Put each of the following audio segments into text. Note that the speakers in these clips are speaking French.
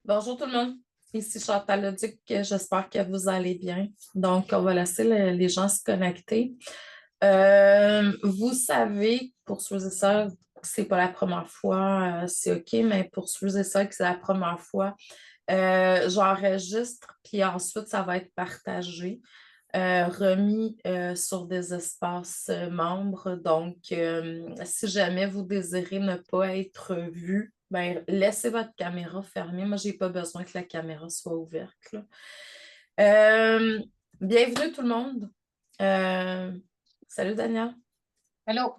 Bonjour tout le monde, ici Chantal Leduc, j'espère que vous allez bien. Donc, on va laisser les gens se connecter. Vous savez, pour ceux et celles que c'est pas la première fois, c'est OK, mais pour ceux et celles que c'est la première fois, j'enregistre, puis ensuite, ça va être partagé, remis sur des espaces membres. Donc, si jamais vous désirez ne pas être vu, ben, laissez votre caméra fermée. Moi, je n'ai pas besoin que la caméra soit ouverte, là. Euh, Bienvenue tout le monde. Euh, Salut Daniel. Hello,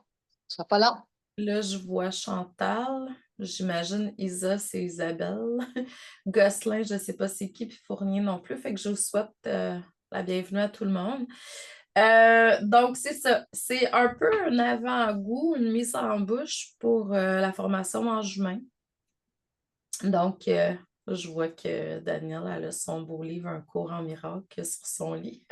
ce sera pas long. Là, je vois Chantal. J'imagine Isa, c'est Isabelle. Gosselin, je ne sais pas c'est qui, puis Fournier non plus. Fait que je vous souhaite la bienvenue à tout le monde. Donc, c'est ça. C'est un peu un avant-goût, une mise en bouche pour la formation en juin. Donc, je vois que Danielle elle a son beau livre, Un cours en miracle sur son lit.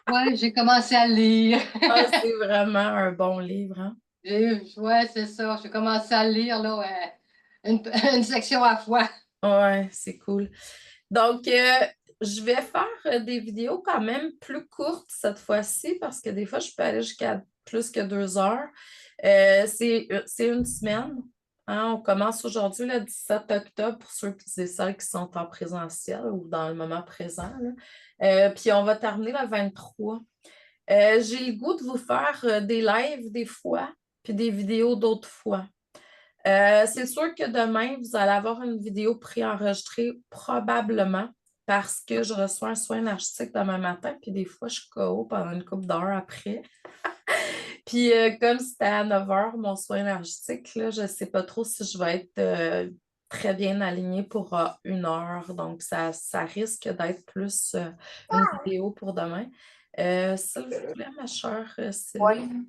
Ouais, j'ai commencé à lire. Ah, c'est vraiment un bon livre, hein? Ouais, c'est ça. J'ai commencé à lire là, une, une section à la fois. Ouais, c'est cool. Donc, je vais faire des vidéos quand même plus courtes cette fois-ci parce que des fois, je peux aller jusqu'à plus que 2 heures. C'est une semaine, hein. On commence aujourd'hui le 17 octobre pour ceux et celles qui sont en présentiel ou dans le moment présent, là. Puis on va terminer le 23. J'ai le goût de vous faire des lives des fois, puis des vidéos d'autres fois. C'est sûr que demain, vous allez avoir une vidéo préenregistrée probablement parce que je reçois un soin énergétique demain matin, puis des fois, je suis KO pendant une couple d'heures après. Puis comme c'était à 9 heures, mon soin énergétique, là, je ne sais pas trop si je vais être très bien alignée pour 1 heure. Donc, ça risque d'être plus une vidéo pour demain. S'il vous plaît, ma chère Oui. Sylvie,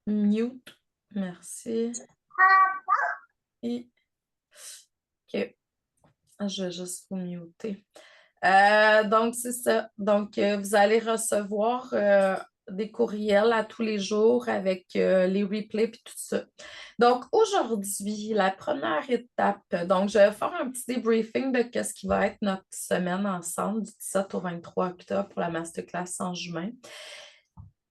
mute. Merci. Et, OK. Je vais juste vous muter. Donc, c'est ça. Donc, vous allez recevoir des courriels à tous les jours avec les replays et tout ça. Donc, aujourd'hui, la première étape, donc, je vais faire un petit débriefing de ce qui va être notre semaine ensemble du 17 au 23 octobre pour la masterclass en juin.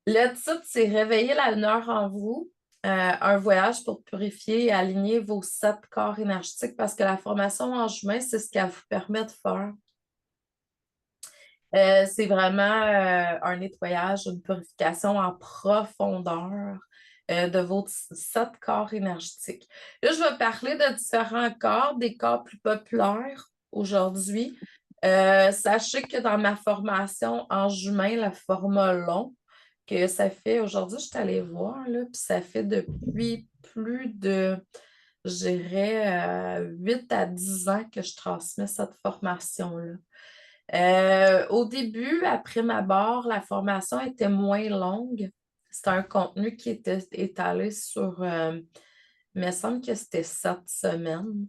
Le titre, c'est Réveiller la lumière en vous, un voyage pour purifier et aligner vos 7 corps énergétiques parce que la formation en juin, c'est ce qu'elle vous permet de faire. C'est vraiment un nettoyage, une purification en profondeur de vos 7 corps énergétiques. Là, je vais parler de différents corps, des corps plus populaires aujourd'hui. Sachez que dans ma formation en juin, le format long, que ça fait aujourd'hui, je suis allée voir, là, puis ça fait depuis plus de, je dirais, 8 à 10 ans que je transmets cette formation-là. Au début, après ma barre, la formation était moins longue. C'était un contenu qui était étalé sur, il me semble que c'était 7 semaines.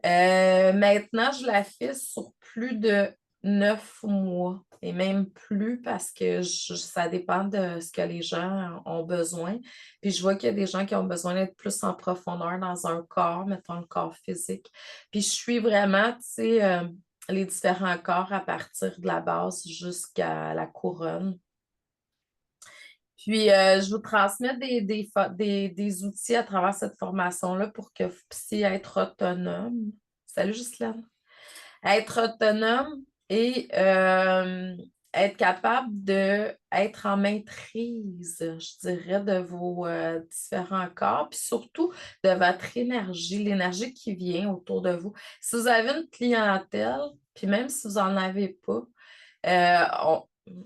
Maintenant, je la fais sur plus de 9 mois et même plus parce que ça dépend de ce que les gens ont besoin. Puis je vois qu'il y a des gens qui ont besoin d'être plus en profondeur dans un corps, mettons le corps physique. Puis je suis vraiment, tu sais, les différents corps à partir de la base jusqu'à la couronne. Puis, je vous transmets des outils à travers cette formation-là pour que vous puissiez être autonome. Salut, Ghislaine. Être autonome et être capable d'être en maîtrise, je dirais, de vos différents corps, puis surtout de votre énergie, l'énergie qui vient autour de vous. Si vous avez une clientèle, puis même si vous n'en avez pas,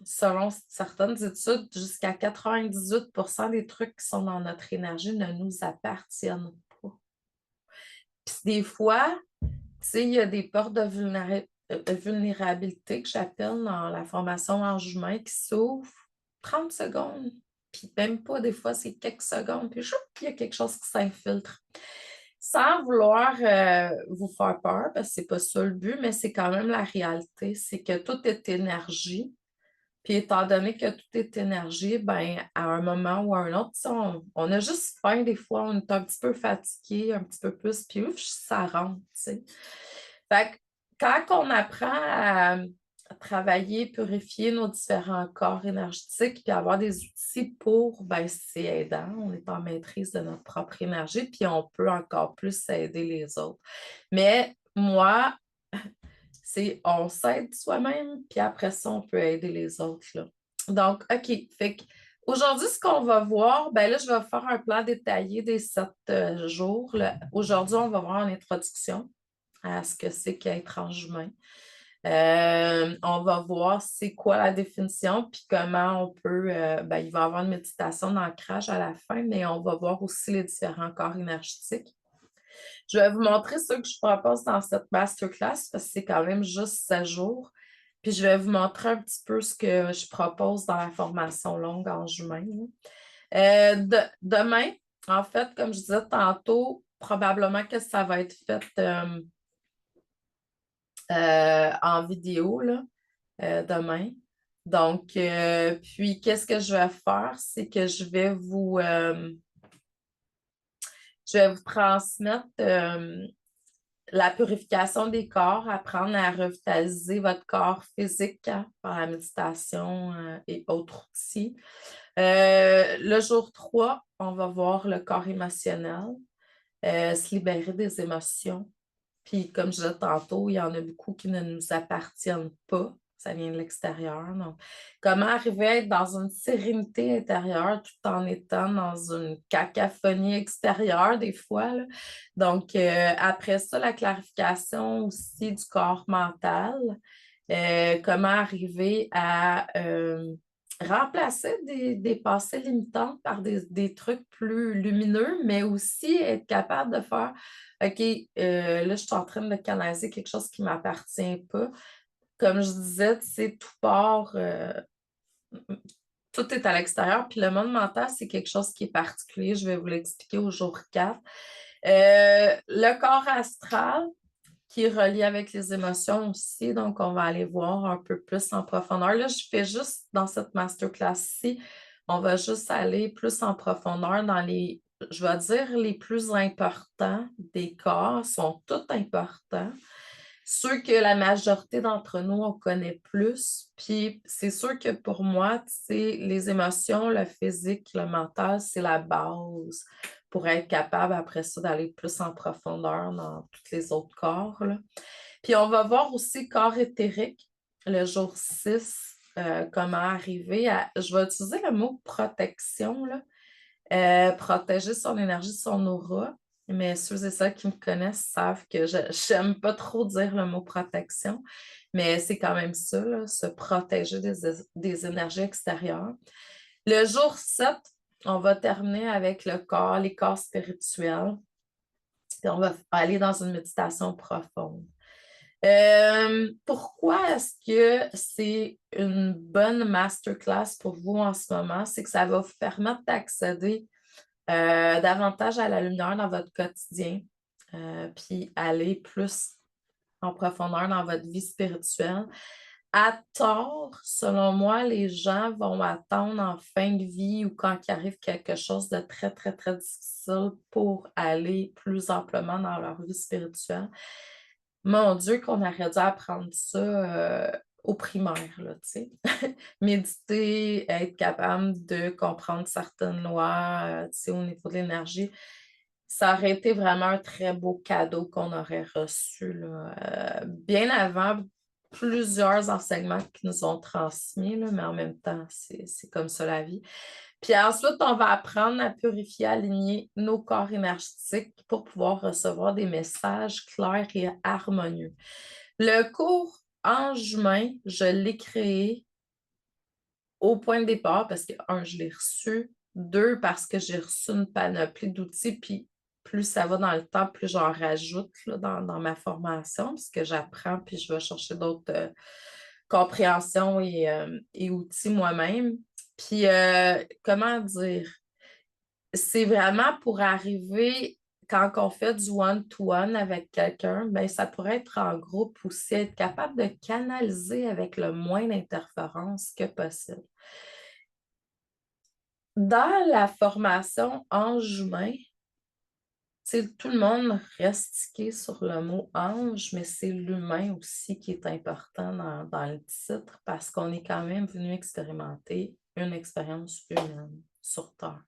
selon certaines études, jusqu'à 98% des trucs qui sont dans notre énergie ne nous appartiennent pas. Puis des fois, tu sais, il y a des portes de vulnérabilité que j'appelle dans la formation en juin qui s'ouvrent 30 secondes. Puis même pas, des fois, c'est quelques secondes. Puis choup, il y a quelque chose qui s'infiltre. Sans vouloir vous faire peur, parce que c'est pas ça le but, mais c'est quand même la réalité. C'est que tout est énergie. Puis étant donné que tout est énergie, ben, à un moment ou à un autre, tu sais, on a juste faim des fois, on est un petit peu fatigué, un petit peu plus, puis ouf, ça rentre, tu sais. Fait que quand on apprend à travailler, purifier nos différents corps énergétiques, puis avoir des outils pour, ben, c'est aidant. On est en maîtrise de notre propre énergie, puis on peut encore plus aider les autres. Mais moi, c'est on s'aide soi-même, puis après ça, on peut aider les autres, là. Donc, OK. Fait que aujourd'hui, ce qu'on va voir, ben là, je vais faire un plan détaillé des 7 jours, là. Aujourd'hui, on va voir une introduction à ce que c'est qu'être ange humain. On va voir c'est quoi la définition, puis comment on peut. Ben, il va y avoir une méditation d'ancrage à la fin, mais on va voir aussi les différents corps énergétiques. Je vais vous montrer ce que je propose dans cette masterclass parce que c'est quand même juste 7 jours. Puis je vais vous montrer un petit peu ce que je propose dans la formation longue en juin. Demain, en fait, comme je disais tantôt, probablement que ça va être fait en vidéo là, demain. Donc, puis qu'est-ce que je vais faire? C'est que je vais vous transmettre la purification des corps, apprendre à revitaliser votre corps physique par la méditation et autres outils. Le jour 3, on va voir le corps émotionnel, se libérer des émotions. Puis, comme je disais tantôt, il y en a beaucoup qui ne nous appartiennent pas. Ça vient de l'extérieur. Donc, comment arriver à être dans une sérénité intérieure tout en étant dans une cacophonie extérieure des fois, là. Donc, après ça, la clarification aussi du corps mental. Comment arriver à remplacer des pensées limitantes par des trucs plus lumineux, mais aussi être capable de faire OK, là, je suis en train de canaliser quelque chose qui ne m'appartient pas. Comme je disais, tu sais, tout est à l'extérieur. Puis le monde mental, c'est quelque chose qui est particulier. Je vais vous l'expliquer au jour 4. Le corps astral, qui est relié avec les émotions aussi. Donc, on va aller voir un peu plus en profondeur. Là, je fais juste dans cette masterclass-ci, on va juste aller plus en profondeur dans je vais dire, les plus importants des corps sont tous importants. Ceux que la majorité d'entre nous, on connaît plus. Puis c'est sûr que pour moi, tu sais, les émotions, le physique, le mental, c'est la base pour être capable après ça d'aller plus en profondeur dans tous les autres corps, là. Puis on va voir aussi corps éthérique, le jour 6, comment arriver à. Je vais utiliser le mot protection, là. Protéger son énergie, son aura. Mais ceux et celles qui me connaissent savent que je n'aime pas trop dire le mot protection, mais c'est quand même ça, là, se protéger des énergies extérieures. Le jour 7, on va terminer avec les corps spirituels. Puis on va aller dans une méditation profonde. Pourquoi est-ce que c'est une bonne masterclass pour vous en ce moment? C'est que ça va vous permettre d'accéder davantage à la lumière dans votre quotidien, puis aller plus en profondeur dans votre vie spirituelle. À tort, selon moi, les gens vont attendre en fin de vie ou quand il arrive quelque chose de très, très, très difficile pour aller plus amplement dans leur vie spirituelle. Mon Dieu, qu'on aurait dû apprendre ça au primaire, là, tu sais. Méditer, être capable de comprendre certaines lois, tu sais, au niveau de l'énergie, ça aurait été vraiment un très beau cadeau qu'on aurait reçu, là, bien avant plusieurs enseignements qui nous ont transmis, là, mais en même temps, c'est comme ça la vie. Puis ensuite, on va apprendre à purifier, aligner nos corps énergétiques pour pouvoir recevoir des messages clairs et harmonieux. Le cours Ange humain, je l'ai créé au point de départ parce que, un, je l'ai reçu, deux, parce que j'ai reçu une panoplie d'outils, puis plus ça va dans le temps, plus j'en rajoute là, dans ma formation, puisque j'apprends, puis je vais chercher d'autres compréhensions et outils moi-même. Puis, comment dire, c'est vraiment pour arriver, quand on fait du one-to-one avec quelqu'un, ben, ça pourrait être en groupe aussi, être capable de canaliser avec le moins d'interférences que possible. Dans la formation Ange humain, sais, tout le monde reste tiqué sur le mot ange, mais c'est l'humain aussi qui est important dans le titre parce qu'on est quand même venu expérimenter une expérience humaine sur Terre.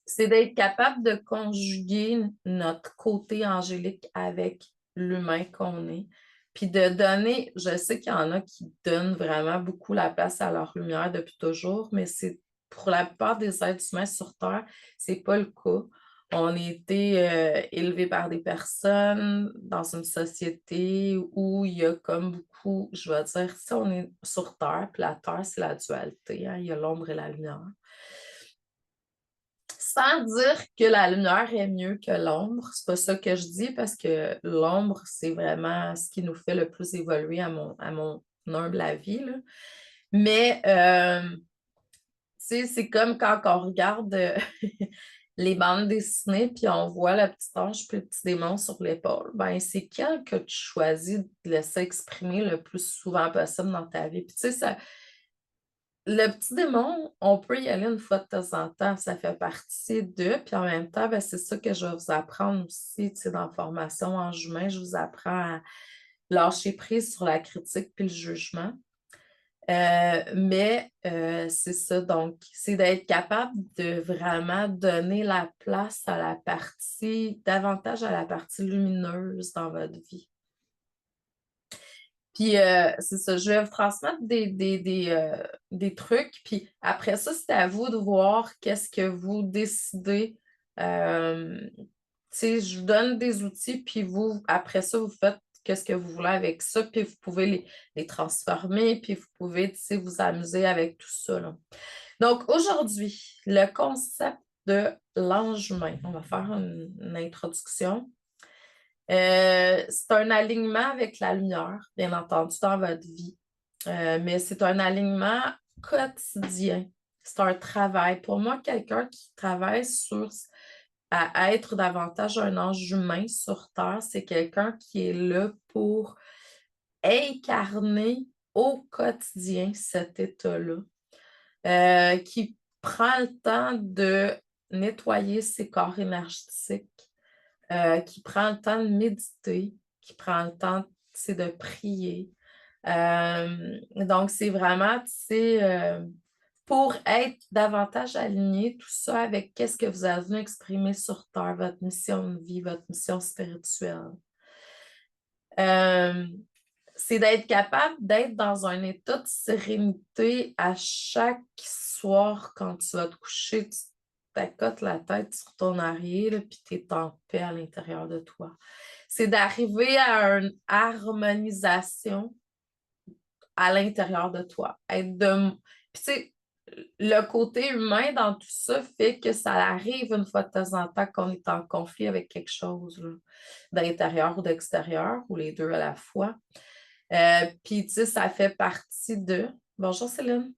C'est d'être capable de conjuguer notre côté angélique avec l'humain qu'on est, puis de donner, je sais qu'il y en a qui donnent vraiment beaucoup la place à leur lumière depuis toujours, mais c'est pour la plupart des êtres humains sur Terre, c'est pas le cas. On a été élevés par des personnes dans une société où il y a comme beaucoup, je vais dire, si on est sur Terre, puis la Terre, c'est la dualité, hein, il y a l'ombre et la lumière. Sans dire que la lumière est mieux que l'ombre, c'est pas ça que je dis parce que l'ombre, c'est vraiment ce qui nous fait le plus évoluer à mon humble avis, là. Mais, tu sais, c'est comme quand on regarde les bandes dessinées puis on voit le petit ange puis le petit démon sur l'épaule. Ben, c'est quel que tu choisis de laisser exprimer le plus souvent possible dans ta vie. Puis, tu sais, ça, le petit démon, on peut y aller une fois de temps en temps, ça fait partie d'eux. Puis en même temps, ben, c'est ça que je vais vous apprendre aussi, tu sais, dans la formation en humain, je vous apprends à lâcher prise sur la critique puis le jugement. Mais c'est ça, donc, c'est d'être capable de vraiment donner la place à la partie, davantage à la partie lumineuse dans votre vie. Puis c'est ça, je vais vous transmettre des trucs. Puis après ça, c'est à vous de voir qu'est-ce que vous décidez. Tu sais, je vous donne des outils, puis vous, après ça, vous faites qu'est-ce que vous voulez avec ça, puis vous pouvez les transformer, puis vous pouvez, tu sais, vous amuser avec tout ça, là. Donc aujourd'hui, le concept de l'ange humain. On va faire une introduction. C'est un alignement avec la lumière, bien entendu, dans votre vie. Mais c'est un alignement quotidien. C'est un travail. Pour moi, quelqu'un qui travaille à être davantage un ange humain sur Terre, c'est quelqu'un qui est là pour incarner au quotidien cet état-là, qui prend le temps de nettoyer ses corps énergétiques, qui prend le temps de méditer, qui prend le temps, de prier. Donc, c'est vraiment, pour être davantage aligné, tout ça avec qu'est-ce que vous avez exprimé sur Terre, votre mission de vie, votre mission spirituelle. C'est d'être capable d'être dans un état de sérénité à chaque soir quand tu vas te coucher, tu t'accotes la tête sur ton oreiller, puis tu es en paix à l'intérieur de toi. C'est d'arriver à une harmonisation à l'intérieur de toi. Puis tu sais, le côté humain dans tout ça fait que ça arrive une fois de temps en temps qu'on est en conflit avec quelque chose, là, d'intérieur ou d'extérieur, ou les deux à la fois. Puis, tu sais, ça fait partie de... Bonjour Céline.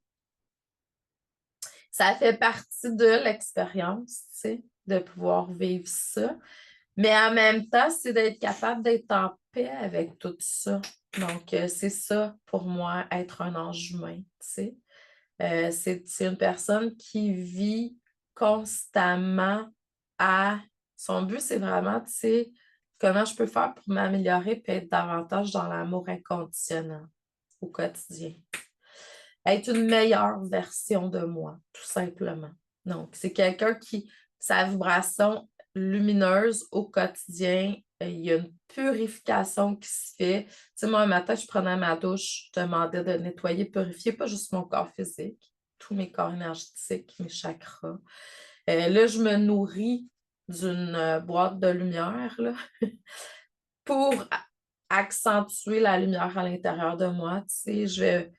Ça fait partie de l'expérience, tu sais, de pouvoir vivre ça. Mais en même temps, c'est d'être capable d'être en paix avec tout ça. Donc, c'est ça pour moi, être un ange humain, tu sais. C'est une personne qui vit constamment à... Son but, c'est vraiment, tu sais, comment je peux faire pour m'améliorer et être davantage dans l'amour inconditionnel au quotidien. Être une meilleure version de moi, tout simplement. Donc, c'est quelqu'un qui, sa vibration lumineuse au quotidien, il y a une purification qui se fait. Tu sais, moi, un matin, je prenais ma douche, je demandais de nettoyer, purifier, pas juste mon corps physique, tous mes corps énergétiques, mes chakras. Là, je me nourris d'une boîte de lumière là, pour accentuer la lumière à l'intérieur de moi. Tu sais,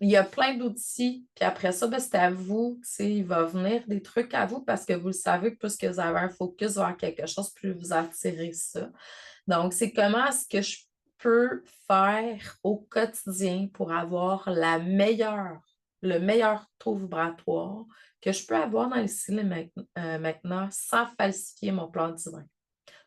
il y a plein d'outils, puis après ça, ben, c'est à vous, tu sais, il va venir des trucs à vous parce que vous le savez que plus que vous avez un focus vers quelque chose, plus vous attirez ça. Donc, c'est comment est-ce que je peux faire au quotidien pour avoir le meilleur taux vibratoire que je peux avoir dans ici maintenant sans falsifier mon plan divin.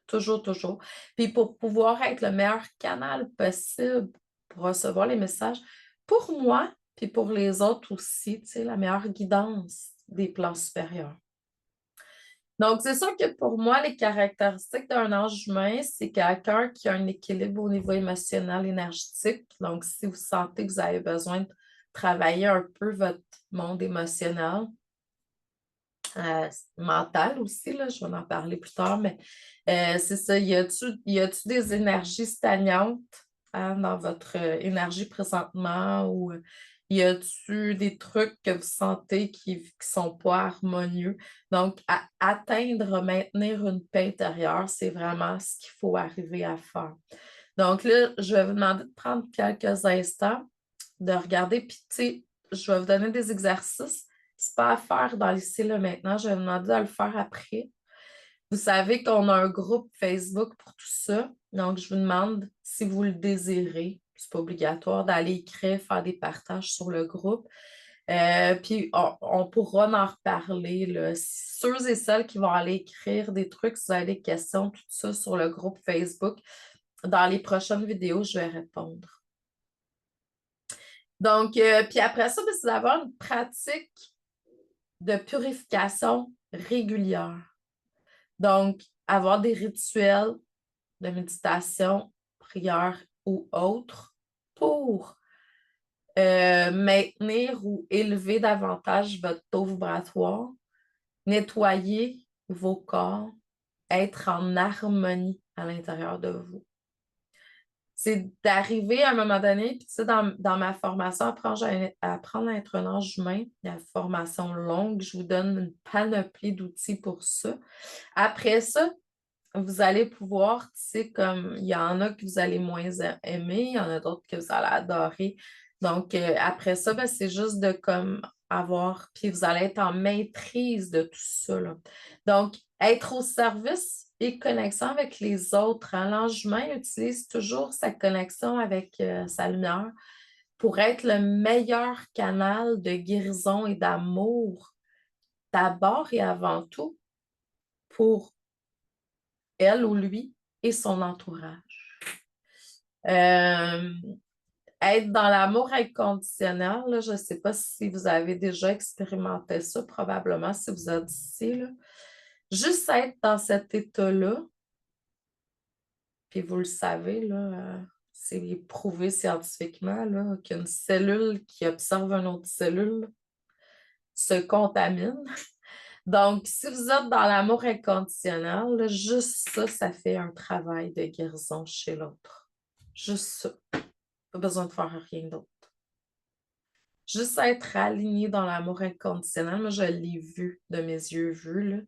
Toujours, toujours. Puis pour pouvoir être le meilleur canal possible pour recevoir les messages, pour moi, puis pour les autres aussi, tu sais, la meilleure guidance des plans supérieurs. Donc, c'est sûr que pour moi, les caractéristiques d'un ange humain, c'est quelqu'un qui a un équilibre au niveau émotionnel, énergétique. Donc, si vous sentez que vous avez besoin de travailler un peu votre monde émotionnel, euh, mental aussi, là, je vais en parler plus tard, mais c'est ça. Y a-tu des énergies stagnantes hein, dans votre énergie présentement ou y a-tu des trucs que vous sentez qui sont pas harmonieux? Donc, atteindre, maintenir une paix intérieure, c'est vraiment ce qu'il faut arriver à faire. Donc là, je vais vous demander de prendre quelques instants, de regarder, puis tu sais, je vais vous donner des exercices. C'est pas à faire dans l'ici là maintenant, je vais vous demander de le faire après. Vous savez qu'on a un groupe Facebook pour tout ça. Donc, je vous demande si vous le désirez. C'est pas obligatoire d'aller écrire, faire des partages sur le groupe. Puis on pourra en reparler. Là. Ceux et celles qui vont aller écrire des trucs, si vous avez des questions, tout ça sur le groupe Facebook, dans les prochaines vidéos, je vais répondre. Donc, puis après ça, ben, c'est d'avoir une pratique de purification régulière. Donc, avoir des rituels de méditation, prière ou autres pour maintenir ou élever davantage votre taux vibratoire, nettoyer vos corps, être en harmonie à l'intérieur de vous. C'est d'arriver à un moment donné, puis tu sais, dans ma formation apprendre à être un ange humain, la formation longue, je vous donne une panoplie d'outils pour ça. Après ça, vous allez pouvoir, tu sais, comme il y en a que vous allez moins aimer, il y en a d'autres que vous allez adorer. Donc, après ça, ben, c'est juste de comme avoir, puis vous allez être en maîtrise de tout ça, là. Donc, être au service et connexion avec les autres. Hein. L'ange humain utilise toujours sa connexion avec sa lumière pour être le meilleur canal de guérison et d'amour, d'abord et avant tout, pour elle ou lui et son entourage. Euh, être dans l'amour inconditionnel, là, je ne sais pas si vous avez déjà expérimenté ça, probablement si vous êtes ici. Là. Juste être dans cet état-là, puis vous le savez, là, c'est prouvé scientifiquement là, qu'une cellule qui observe une autre cellule se contamine. Donc, si vous êtes dans l'amour inconditionnel, là, juste ça, ça fait un travail de guérison chez l'autre. Juste ça. Pas besoin de faire rien d'autre. Juste être aligné dans l'amour inconditionnel, moi, je l'ai vu de mes yeux vus. Là.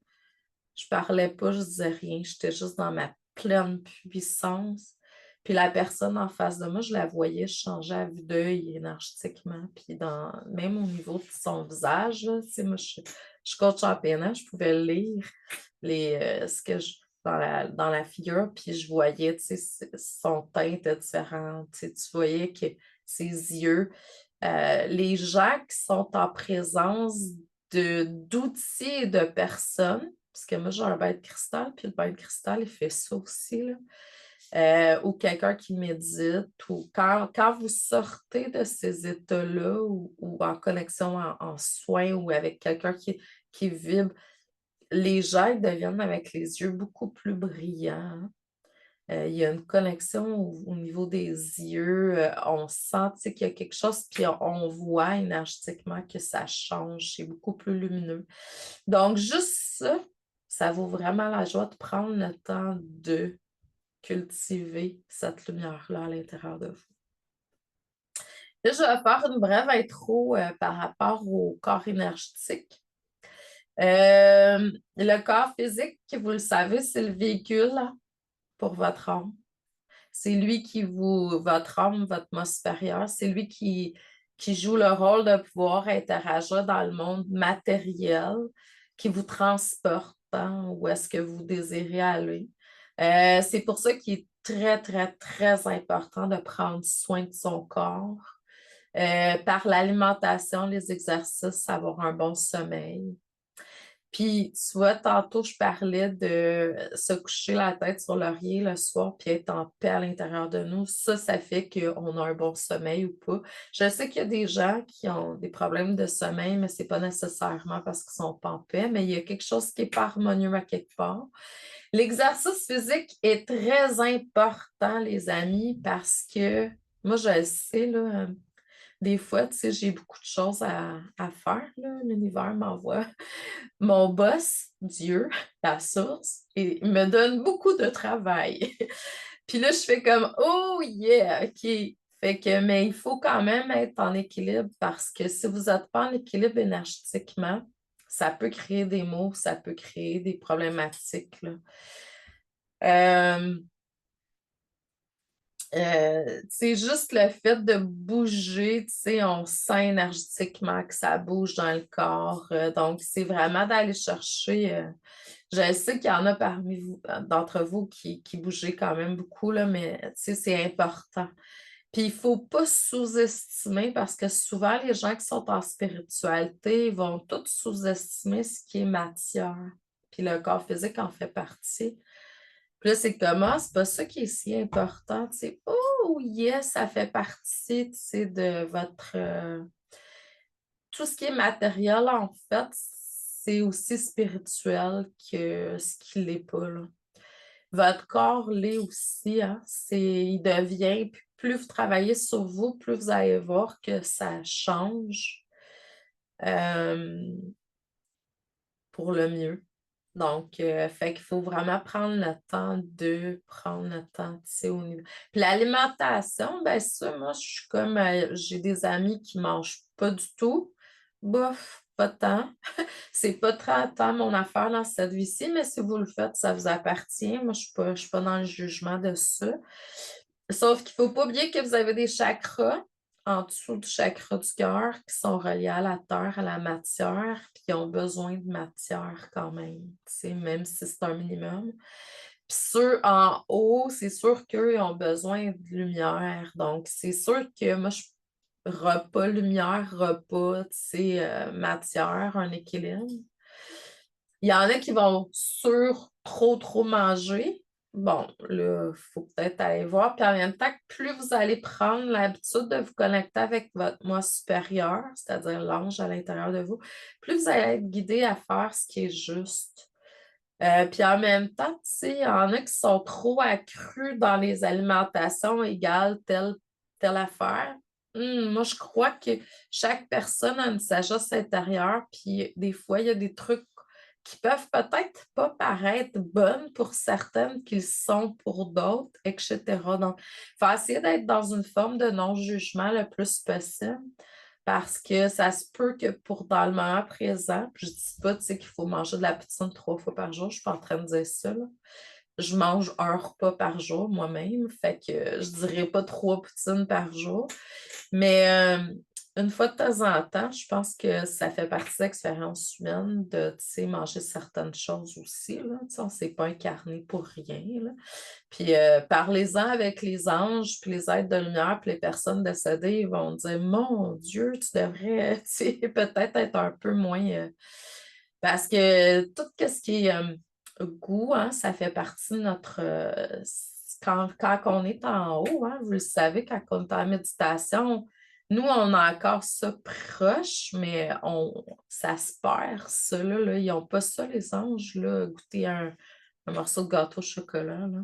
Je parlais pas, je disais rien. J'étais juste dans ma pleine puissance. Puis la personne en face de moi, je la voyais changer à vue d'œil énergétiquement. Puis même au niveau de son visage, là, moi, je suis coach en PNL, je pouvais lire ce que dans la figure, puis je voyais, son teint était différent. Tu voyais que ses yeux, les gens qui sont en présence d'outils et de personnes, parce que moi, j'ai un bain de cristal, puis le bain de cristal, il fait ça aussi, là. Ou quelqu'un qui médite, ou quand vous sortez de ces états-là, ou en connexion en soin, ou avec quelqu'un qui vibre, les gens deviennent avec les yeux beaucoup plus brillants. Il y a une connexion au niveau des yeux. On sent qu'il y a quelque chose, puis on voit énergétiquement que ça change. C'est beaucoup plus lumineux. Donc, juste ça, ça vaut vraiment la joie de prendre le temps de cultiver cette lumière-là à l'intérieur de vous. Là, je vais faire une brève intro par rapport au corps énergétique. Le corps physique, vous le savez, c'est le véhicule pour votre âme. C'est lui votre âme, votre moi supérieur, c'est lui qui joue le rôle de pouvoir interagir dans le monde matériel, qui vous transporte hein, où est-ce que vous désirez aller. C'est pour ça qu'il est très, très, très important de prendre soin de son corps. Par l'alimentation, les exercices, avoir un bon sommeil. Puis, tu vois, tantôt, je parlais de se coucher la tête sur l'oreiller le soir puis être en paix à l'intérieur de nous. Ça fait qu'on a un bon sommeil ou pas. Je sais qu'il y a des gens qui ont des problèmes de sommeil, mais c'est pas nécessairement parce qu'ils sont pas en paix, mais il y a quelque chose qui est pas harmonieux à quelque part. L'exercice physique est très important, les amis, parce que moi, je le sais, là, des fois, tu sais, j'ai beaucoup de choses à faire, là. L'univers m'envoie mon boss, Dieu, la source, et il me donne beaucoup de travail. Puis là, je fais comme, oh yeah, OK. Fait que, mais il faut quand même être en équilibre parce que si vous n'êtes pas en équilibre énergétiquement, ça peut créer des maux, ça peut créer des problématiques, là. Euh, c'est juste le fait de bouger, tu sais, on sent énergétiquement que ça bouge dans le corps. Donc, c'est vraiment d'aller chercher. Je sais qu'il y en a parmi vous, d'entre vous qui bougez quand même beaucoup, là, mais tu sais, c'est important. Puis, il ne faut pas sous-estimer parce que souvent, les gens qui sont en spiritualité vont tous sous-estimer ce qui est matière. Puis, le corps physique en fait partie. Puis là, c'est comment? C'est pas ça qui est si important. Tu sais, oh yes, ça fait partie, tu sais, de votre tout ce qui est matériel, en fait, c'est aussi spirituel que ce qui l'est pas, là. Votre corps l'est aussi, hein? Il devient, puis plus vous travaillez sur vous, plus vous allez voir que ça change euh, pour le mieux. Donc, fait qu'il faut vraiment prendre le temps de prendre le temps, tu sais, au niveau. Puis l'alimentation, ben ça, moi, je suis comme, j'ai des amis qui mangent pas du tout. Bof, pas tant. C'est pas très tant mon affaire dans cette vie-ci, mais si vous le faites, ça vous appartient. Moi, je suis pas dans le jugement de ça. Sauf qu'il faut pas oublier que vous avez des chakras en dessous du chakra du cœur qui sont reliés à la terre, à la matière, puis qui ont besoin de matière quand même, tu sais, même si c'est un minimum. Puis ceux en haut, c'est sûr qu'eux ils ont besoin de lumière. Donc, c'est sûr que moi, je repas, lumière, repas, tu sais, matière, un équilibre. Il y en a qui vont trop manger. Bon, là, il faut peut-être aller voir. Puis en même temps, plus vous allez prendre l'habitude de vous connecter avec votre moi supérieur, c'est-à-dire l'ange à l'intérieur de vous, plus vous allez être guidé à faire ce qui est juste. Puis en même temps, tu sais, il y en a qui sont trop accrus dans les alimentations égales telle affaire. Moi, je crois que chaque personne a une sagesse intérieure, puis des fois, il y a des trucs qui peuvent peut-être pas paraître bonnes pour certaines qu'ils sont pour d'autres, etc. Donc, il faut essayer d'être dans une forme de non-jugement le plus possible parce que ça se peut que pour dans le moment présent, puis je dis pas, tu sais, qu'il faut manger de la poutine 3 fois par jour, je suis pas en train de dire ça, là. Je mange un repas par jour moi-même, fait que je dirais pas 3 poutines par jour. Mais une fois de temps en temps, je pense que ça fait partie de l'expérience humaine de, tu sais, manger certaines choses aussi, là. Tu sais, on ne s'est pas incarné pour rien, là. Puis parlez-en avec les anges, puis les êtres de lumière, puis les personnes décédées, ils vont dire, mon Dieu, tu devrais, tu sais, peut-être être un peu moins... parce que tout ce qui est goût, hein, ça fait partie de notre... quand on est en haut, hein, vous le savez, quand on est en méditation, nous, on a encore ça proche, mais ça se perd, ça, là. Ils n'ont pas ça, les anges, là, goûter un morceau de gâteau au chocolat, là.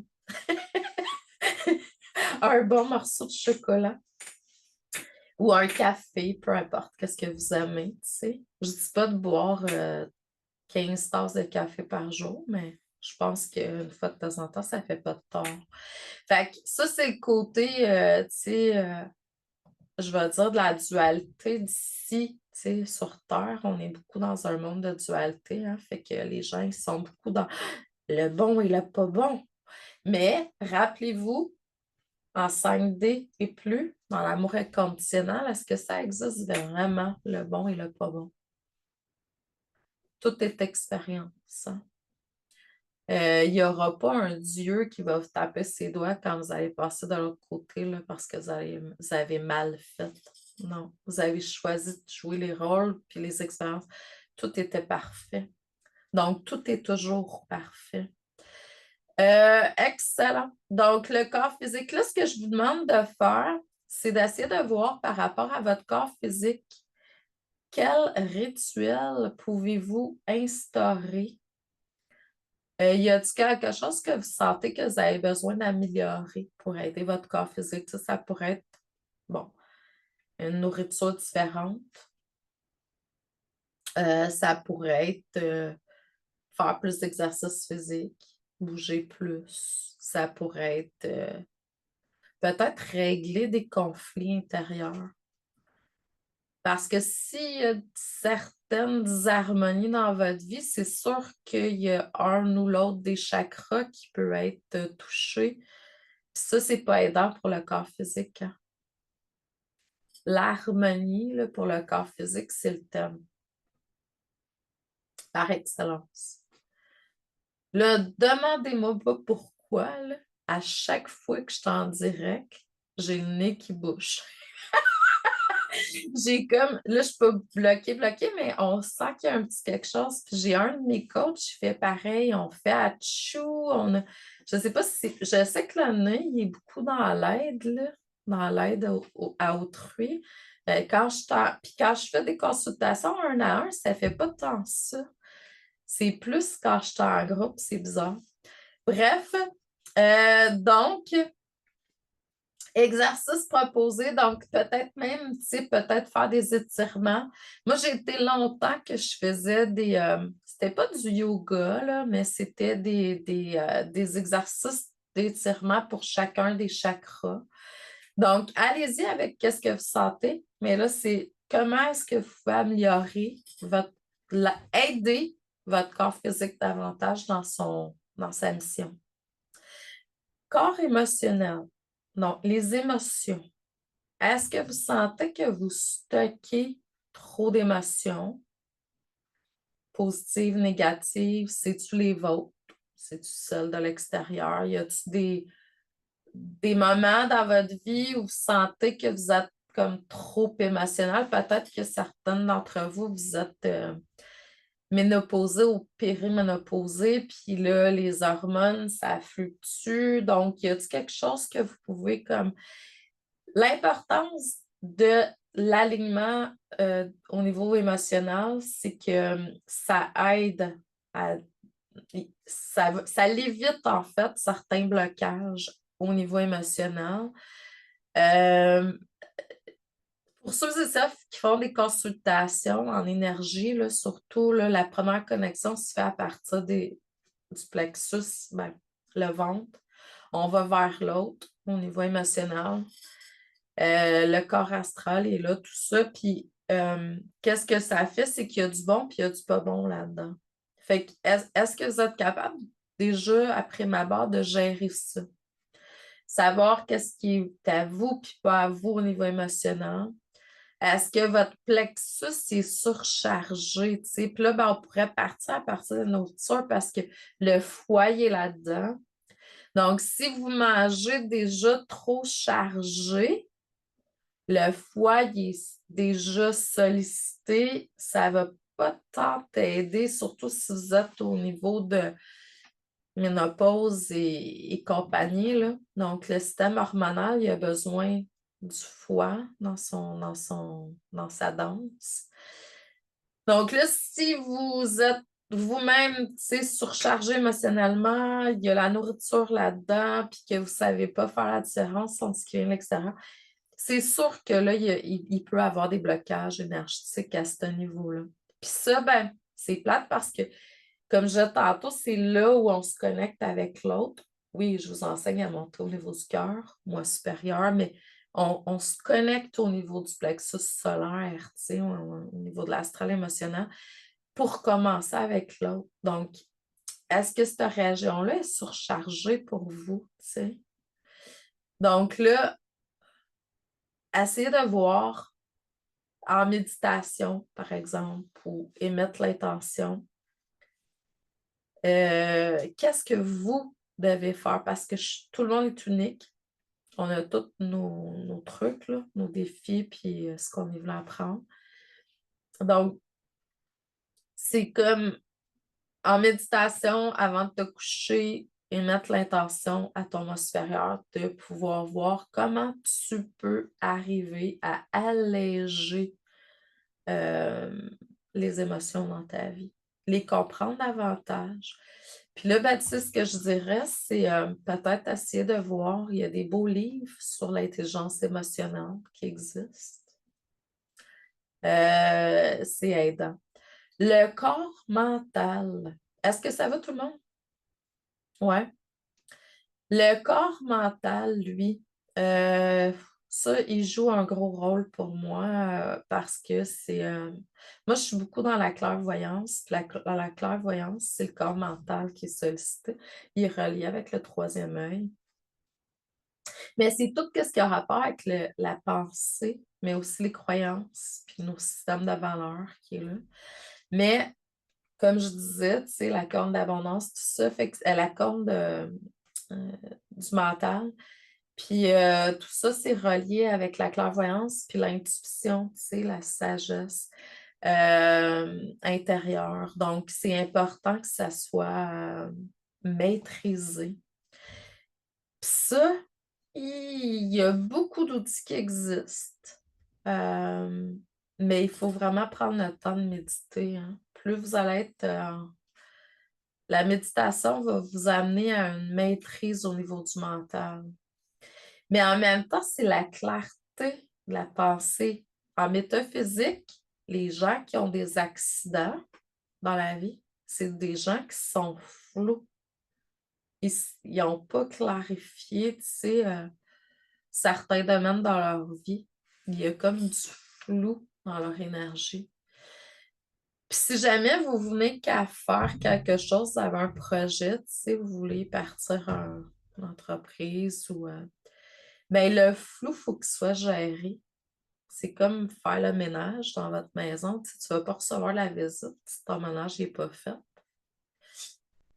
Un bon morceau de chocolat ou un café, peu importe qu'est-ce que vous aimez, tu sais. Je dis pas de boire 15 tasses de café par jour, mais je pense qu'une fois de temps en temps, ça fait pas de tort. Fait que ça, c'est le côté, tu sais, je vais dire de la dualité d'ici, tu sais, sur Terre. On est beaucoup dans un monde de dualité, hein, fait que les gens, ils sont beaucoup dans le bon et le pas bon. Mais rappelez-vous, en 5D et plus, dans l'amour inconditionnel, est-ce que ça existe vraiment, le bon et le pas bon? Tout est expérience, hein. Il n'y aura pas un Dieu qui va vous taper ses doigts quand vous allez passer de l'autre côté là, parce que vous avez mal fait. Non, vous avez choisi de jouer les rôles puis les expériences. Tout était parfait. Donc, tout est toujours parfait. Excellent. Donc, le corps physique, là, ce que je vous demande de faire, c'est d'essayer de voir par rapport à votre corps physique, quel rituel pouvez-vous instaurer? Y a-t-il quelque chose que vous sentez que vous avez besoin d'améliorer pour aider votre corps physique? Ça pourrait être, bon, une nourriture différente. Ça pourrait être faire plus d'exercice physique, bouger plus. Ça pourrait être peut-être régler des conflits intérieurs. Parce que s'il y a certaines disharmonies dans votre vie, c'est sûr qu'il y a un ou l'autre des chakras qui peut être touché. Puis ça, c'est pas aidant pour le corps physique, hein. L'harmonie, là, pour le corps physique, c'est le thème par excellence. Là, demandez-moi pas pourquoi, là, à chaque fois que je suis en direct, j'ai le nez qui bouge. J'ai comme, là, je peux bloquer, mais on sent qu'il y a un petit quelque chose. Puis j'ai un de mes coachs qui fait pareil, on fait atchou, je sais pas si, je sais que le nez, il est beaucoup dans l'aide, là, dans l'aide à autrui. Puis quand je fais des consultations un à un, ça fait pas tant ça. C'est plus quand je suis en groupe, c'est bizarre. Bref, donc, exercice proposé, donc peut-être même, tu sais, peut-être faire des étirements. Moi, j'ai été longtemps que je faisais c'était pas du yoga, là, mais c'était des exercices d'étirement pour chacun des chakras. Donc, allez-y avec qu'est-ce que vous sentez, mais là, c'est comment est-ce que vous pouvez améliorer aider votre corps physique davantage dans sa mission. Corps émotionnel. Donc, les émotions. Est-ce que vous sentez que vous stockez trop d'émotions, positives, négatives? C'est-tu les vôtres? C'est-tu celles de l'extérieur? Y a-t-il des moments dans votre vie où vous sentez que vous êtes comme trop émotionnel? Peut-être que certaines d'entre vous, vous êtes ménopausée ou périménopausée, puis là, les hormones, ça fluctue. Donc, y a-t-il quelque chose que vous pouvez comme l'importance de l'alignement au niveau émotionnel, c'est que ça aide à ça l'évite en fait certains blocages au niveau émotionnel. Euh, pour ceux et celles qui font des consultations en énergie, là, surtout là, la première connexion se fait à partir du plexus, ben, le ventre. On va vers l'autre au niveau émotionnel. Le corps astral est là, tout ça. Puis, qu'est-ce que ça fait? C'est qu'il y a du bon puis il y a du pas bon là-dedans. Fait que, est-ce que vous êtes capable, déjà, après ma barre, de gérer ça? Savoir qu'est-ce qui est à vous puis pas à vous au niveau émotionnel. Est-ce que votre plexus est surchargé? T'sais? Puis là, ben, on pourrait partir à partir de la nourriture parce que le foie est là-dedans. Donc, si vous mangez déjà trop chargé, le foie il est déjà sollicité, ça ne va pas tant t'aider, surtout si vous êtes au niveau de ménopause et compagnie, là. Donc, le système hormonal, il a besoin du foie dans sa danse. Donc là, si vous êtes vous-même, tu sais, surchargé émotionnellement, il y a la nourriture là-dedans, puis que vous ne savez pas faire la différence entre ce qui vient de l'extérieur, c'est sûr que là, il peut y avoir des blocages énergétiques à ce niveau-là. Puis ça, ben, c'est plate parce que, comme je disais tantôt, c'est là où on se connecte avec l'autre. Oui, je vous enseigne à monter au niveau du cœur, moi supérieur, mais on se connecte au niveau du plexus solaire, tu sais, au niveau de l'astral émotionnel, pour commencer avec l'autre. Donc, est-ce que cette région-là est surchargée pour vous, tu sais? Donc là, essayez de voir en méditation, par exemple, ou émettre l'intention. Qu'est-ce que vous devez faire? Parce que tout le monde est unique. On a tous nos trucs, là, nos défis, puis ce qu'on est venu apprendre. Donc, c'est comme En méditation, avant de te coucher, émettre l'intention à ton moi supérieur de pouvoir voir comment tu peux arriver à alléger les émotions dans ta vie, les comprendre davantage. Puis là, ben, tu sais, ce que je dirais, c'est peut-être essayer de voir, il y a des beaux livres sur l'intelligence émotionnelle qui existent. C'est aidant. Le corps mental. Est-ce que ça va tout le monde? Ouais. Le corps mental, lui, ça, il joue un gros rôle pour moi parce que c'est... moi, je suis beaucoup dans la clairvoyance. Puis dans la clairvoyance, c'est le corps mental qui est sollicité. Il est relié avec le troisième œil. Mais c'est tout ce qui a rapport avec la pensée, mais aussi les croyances, puis nos systèmes de valeurs qui est là. Mais comme je disais, tu sais, la corne d'abondance, tout ça, fait que la corne du mental. Puis tout ça, c'est relié avec la clairvoyance, puis l'intuition, tu sais, la sagesse intérieure. Donc, c'est important que ça soit maîtrisé. Puis ça, il y a beaucoup d'outils qui existent. Euh, mais il faut vraiment prendre le temps de méditer, hein. Plus vous allez être la méditation va vous amener à une maîtrise au niveau du mental. Mais en même temps, c'est la clarté de la pensée. En métaphysique, les gens qui ont des accidents dans la vie, c'est des gens qui sont flous. Ils n'ont pas clarifié, tu sais, certains domaines dans leur vie. Il y a comme du flou dans leur énergie. Puis si jamais vous venez qu'à faire quelque chose, vous avez un projet, tu sais, vous voulez partir une entreprise ou... ben, le flou, il faut qu'il soit géré. C'est comme faire le ménage dans votre maison. Tu ne vas pas recevoir la visite si ton ménage n'est pas fait.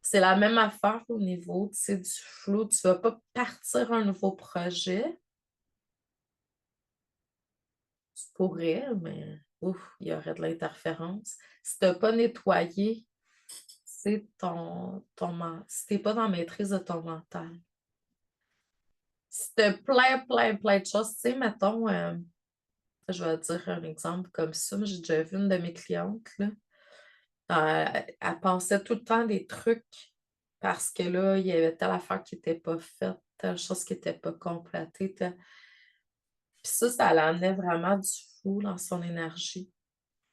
C'est la même affaire au niveau du flou. Tu ne vas pas partir un nouveau projet. Tu pourrais, mais ouf, il y aurait de l'interférence. Si tu n'as pas nettoyé, si tu n'es pas dans la maîtrise de ton mental. Si tu as plein de choses, tu sais, mettons, je vais dire un exemple comme ça. J'ai déjà vu une de mes clientes, là. Elle pensait tout le temps des trucs parce que là, il y avait telle affaire qui n'était pas faite, telle chose qui n'était pas complétée. Puis ça l'amenait vraiment du fou dans son énergie.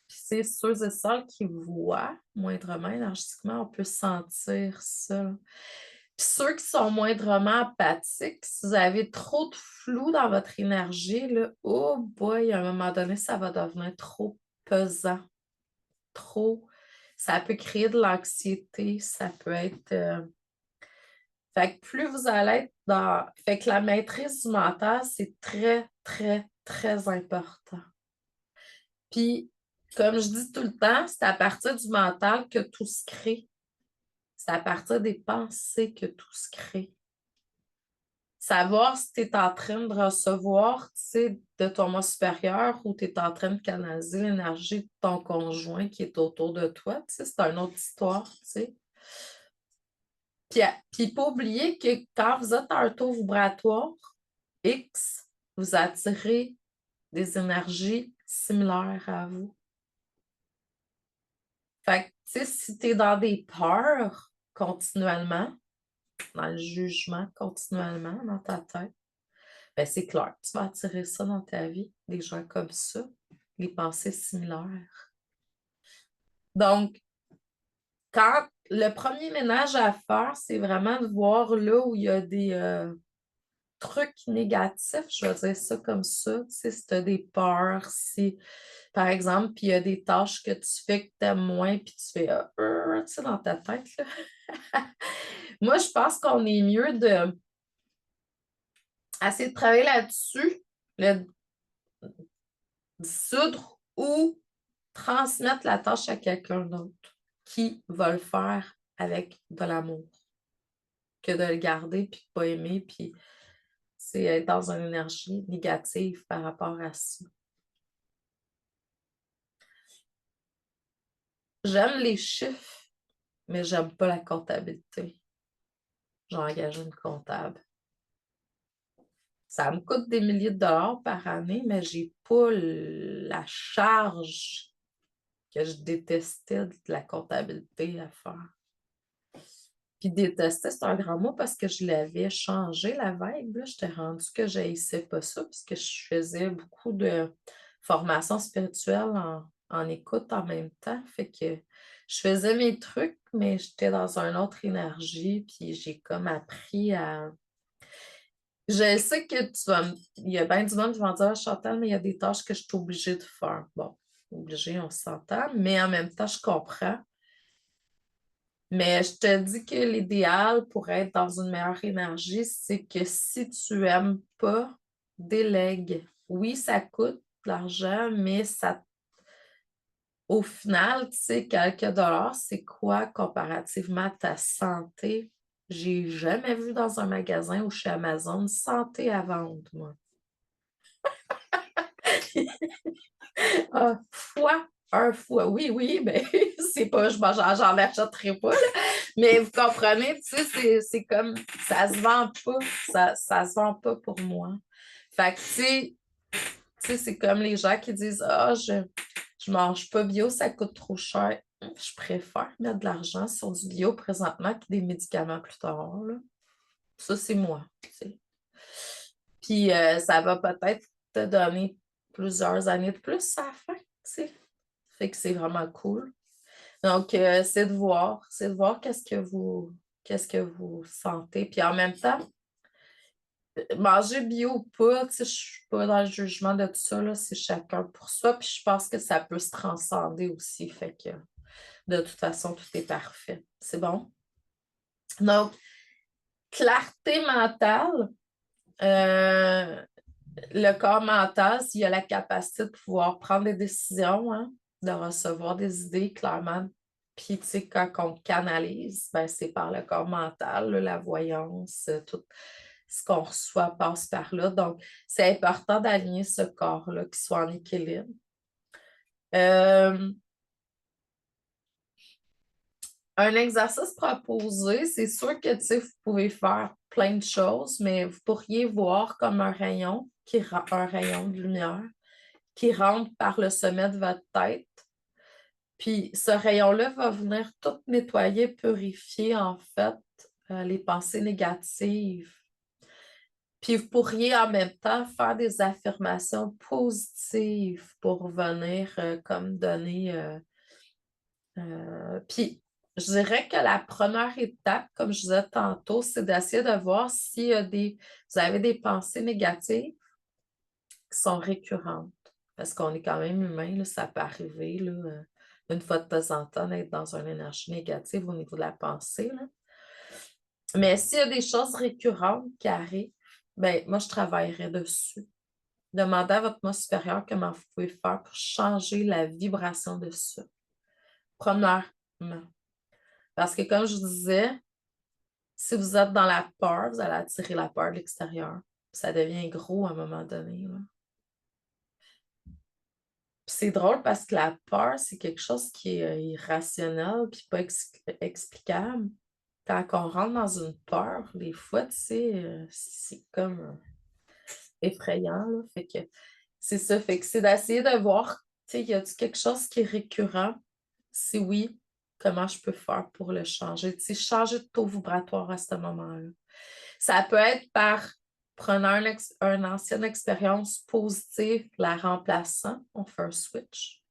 Puis c'est ceux et celles qui voient moindrement énergétiquement, on peut sentir ça. Puis ceux qui sont moindrement apathiques, si vous avez trop de flou dans votre énergie, là, oh boy, à un moment donné, ça va devenir trop pesant. Trop. Ça peut créer de l'anxiété, ça peut être... Fait que plus vous allez être dans... Fait que la maîtrise du mental, c'est très important. Puis, comme je dis tout le temps, c'est à partir du mental que tout se crée. C'est à partir des pensées que tout se crée. Savoir si tu es en train de recevoir, tu sais, de ton moi supérieur ou tu es en train de canaliser l'énergie de ton conjoint qui est autour de toi, tu sais, c'est une autre histoire, tu sais. Puis pas oublier que quand vous êtes à un taux vibratoire X, vous attirez des énergies similaires à vous. Fait que, tu sais, si tu es dans des peurs continuellement, dans le jugement continuellement dans ta tête, ben c'est clair, tu vas attirer ça dans ta vie, des gens comme ça, les pensées similaires. Donc, quand le premier ménage à faire, c'est vraiment de voir là où il y a des trucs négatifs, je vais dire ça comme ça, tu sais, si tu as des peurs, si, par exemple, puis il y a des tâches que tu fais que tu aimes moins, puis tu fais, tu sais, dans ta tête, là. Moi, je pense qu'on est mieux de essayer de travailler là-dessus, le dissoudre ou transmettre la tâche à quelqu'un d'autre qui va le faire avec de l'amour que de le garder puis de pas aimer puis c'est être dans une énergie négative par rapport à ça. J'aime les chiffres. mais j'aime pas la comptabilité. J'ai engagé une comptable. Ça me coûte des milliers de dollars par année, mais j'ai pas la charge que je détestais de la comptabilité à faire. Puis détester, c'est un grand mot parce que je l'avais changé la vibe. J'étais rendue que je n'haïssais pas ça puisque je faisais beaucoup de formation spirituelle en écoute en même temps. Fait que je faisais mes trucs, mais j'étais dans une autre énergie. Puis j'ai comme appris à. Je sais que il y a bien du monde qui va me dire: Ah, Chantal, mais il y a des tâches que je suis obligée de faire. Bon, obligée, on s'entend, mais en même temps, je comprends. Mais je te dis que l'idéal pour être dans une meilleure énergie, c'est que si tu n'aimes pas, délègue. Oui, ça coûte de l'argent, mais ça, au final, tu sais, quelques dollars, c'est quoi comparativement à ta santé? J'ai jamais vu dans un magasin ou chez Amazon santé à vendre, moi. Ah, un foie, oui, oui, mais c'est pas, j'en achèterai pas, là. Mais vous comprenez, tu sais, c'est comme, ça se vend pas, ça se vend pas pour moi. Fait que, tu sais, c'est comme les gens qui disent: Ah, je mange pas bio, ça coûte trop cher. Je préfère mettre de l'argent sur du bio présentement que des médicaments plus tard, là. Ça, c'est moi, tu sais. Puis, ça va peut-être te donner plusieurs années de plus à la fin, tu sais. Fait que c'est vraiment cool. Donc, c'est de voir qu'est-ce que vous sentez. Puis en même temps, manger bio ou pas, tu sais, je suis pas dans le jugement de tout ça, là, c'est chacun pour soi. Puis je pense que ça peut se transcender aussi. Fait que de toute façon, tout est parfait. C'est bon? Donc, clarté mentale. euh, le corps mental, s'il a la capacité de pouvoir prendre des décisions, hein, de recevoir des idées clairement. Puis, tu sais, quand on canalise, ben, c'est par le corps mental, là, la voyance, tout ce qu'on reçoit passe par là. Donc, c'est important d'aligner ce corps-là, qu'il soit en équilibre. Euh, un exercice proposé, c'est sûr que, tu sais, vous pouvez faire plein de choses, mais vous pourriez voir comme un rayon, un rayon de lumière qui rentre par le sommet de votre tête. Puis ce rayon-là va venir tout nettoyer, purifier en fait les pensées négatives. Puis vous pourriez en même temps faire des affirmations positives pour venir comme donner. Puis je dirais que la première étape, comme je disais tantôt, c'est d'essayer de voir si vous avez des pensées négatives qui sont récurrentes. Parce qu'on est quand même humain, là, ça peut arriver là, une fois de temps en temps d'être dans une énergie négative au niveau de la pensée, là. Mais s'il y a des choses récurrentes qui arrivent, ben, moi, je travaillerai dessus. Demandez à votre moi supérieur comment vous pouvez faire pour changer la vibration de ça. Premièrement. Parce que comme je vous disais, si vous êtes dans la peur, vous allez attirer la peur de l'extérieur. Ça devient gros à un moment donné, là. C'est drôle parce que la peur, c'est quelque chose qui est irrationnel puis pas explicable. Quand on rentre dans une peur, des fois, tu sais, c'est comme effrayant, là. Fait que c'est ça. Fait que c'est d'essayer de voir, tu sais, y a-t-il quelque chose qui est récurrent? Si oui, comment je peux faire pour le changer? Tu sais, changer de taux vibratoire à ce moment-là. Ça peut être par prenant une ancienne expérience positive, la remplaçant, on fait un switch.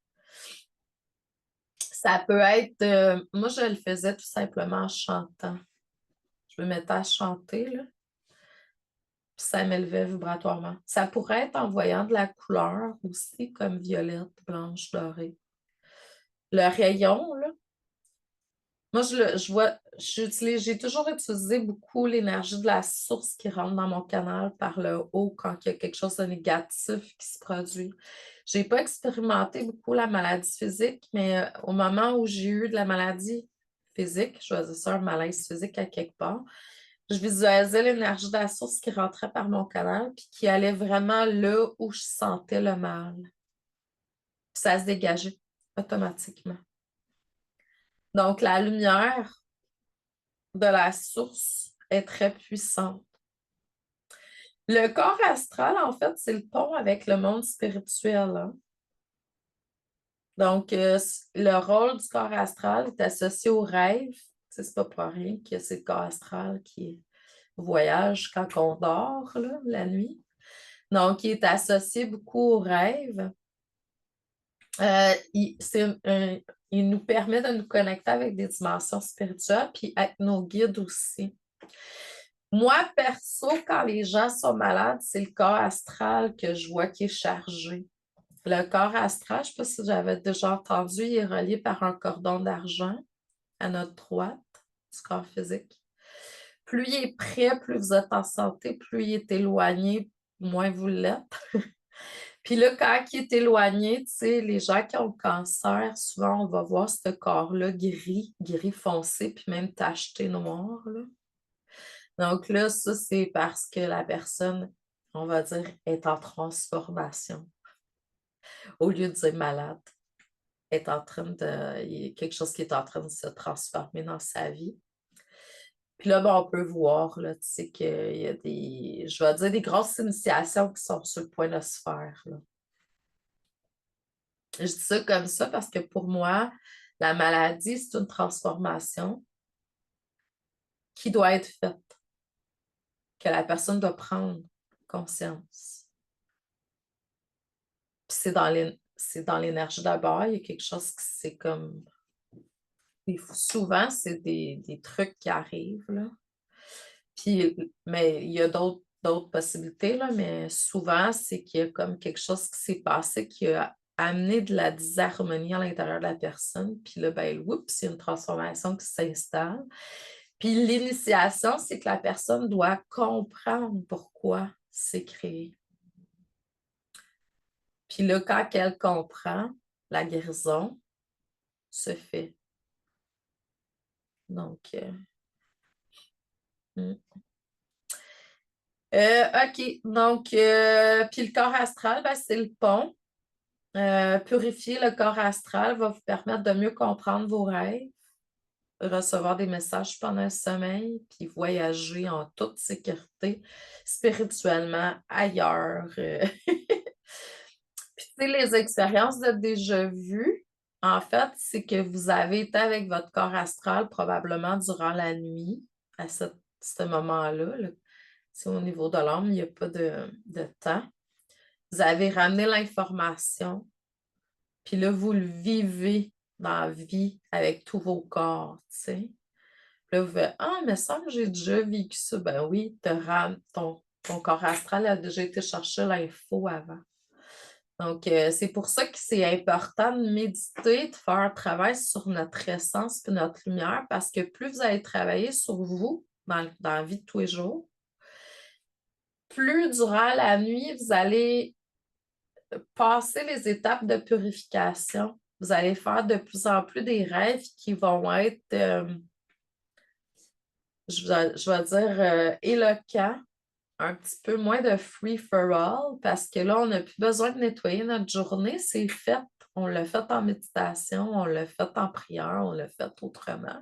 Ça peut être, moi je le faisais tout simplement en chantant. Je me mettais à chanter, là, puis ça m'élevait vibratoirement. Ça pourrait être en voyant de la couleur aussi, comme violette, blanche, dorée. Le rayon, là, moi je vois, j'ai toujours utilisé beaucoup l'énergie de la source qui rentre dans mon canal par le haut quand il y a quelque chose de négatif qui se produit. Je n'ai pas expérimenté beaucoup la maladie physique, mais au moment où j'ai eu de la maladie physique, je faisais ça un malaise physique à quelque part, je visualisais l'énergie de la source qui rentrait par mon canal puis qui allait vraiment là où je sentais le mal. Puis ça se dégageait automatiquement. Donc, la lumière de la source est très puissante. Le corps astral, en fait, c'est le pont avec le monde spirituel, hein. Donc, le rôle du corps astral est associé au rêve. C'est pas pour rien que c'est le corps astral qui voyage quand on dort, là, la nuit. Donc, il est associé beaucoup au rêve. Il nous permet de nous connecter avec des dimensions spirituelles, puis avec nos guides aussi. Moi, perso, quand les gens sont malades, c'est le corps astral que je vois qui est chargé. Le corps astral, je ne sais pas si j'avais déjà entendu, il est relié par un cordon d'argent à notre droite du corps physique. Plus il est près, plus vous êtes en santé, plus il est éloigné, moins vous l'êtes. Puis là, quand il est éloigné, tu sais, les gens qui ont le cancer, souvent, on va voir ce corps-là gris, gris foncé, puis même tacheté noir, là. Donc là, ça, c'est parce que la personne, on va dire, est en transformation. Au lieu de dire malade, est en train de. Il y a quelque chose qui est en train de se transformer dans sa vie. Puis là, ben, on peut voir, là, tu sais, qu'il y a des, je vais dire, des grosses initiations qui sont sur le point de se faire, là. Je dis ça comme ça parce que pour moi, la maladie, c'est une transformation qui doit être faite, que la personne doit prendre conscience. Puis c'est dans l'énergie d'abord, il y a quelque chose qui c'est comme. Souvent, c'est des trucs qui arrivent, là. Puis, mais il y a d'autres possibilités, là, mais souvent, c'est qu'il y a comme quelque chose qui s'est passé qui a amené de la disharmonie à l'intérieur de la personne. Puis là, ben, oups, il y a une transformation qui s'installe. Puis l'initiation, c'est que la personne doit comprendre pourquoi c'est créé. Puis là, quand elle comprend, la guérison se fait. Donc, hmm. OK. Donc, puis le corps astral, ben, c'est le pont. Purifier le corps astral va vous permettre de mieux comprendre vos rêves, recevoir des messages pendant le sommeil, puis voyager en toute sécurité spirituellement ailleurs. Puis, tu sais, les expériences de déjà vues, en fait, c'est que vous avez été avec votre corps astral probablement durant la nuit, à ce moment-là. Là. C'est au niveau de l'âme, il n'y a pas de temps. Vous avez ramené l'information, puis là, vous le vivez dans la vie avec tous vos corps, tu sais. Puis là, vous faites, ah, mais ça, j'ai déjà vécu ça. Ben oui, ton corps astral a déjà été chercher l'info avant. Donc, c'est pour ça que c'est important de méditer, de faire un travail sur notre essence et notre lumière, parce que plus vous allez travailler sur vous dans la vie de tous les jours, plus durant la nuit, vous allez passer les étapes de purification. Vous allez faire de plus en plus des rêves qui vont être, je vais dire, éloquents, un petit peu moins de free for all, parce que là, on n'a plus besoin de nettoyer notre journée, c'est fait. On l'a fait en méditation, on l'a fait en prière, on l'a fait autrement.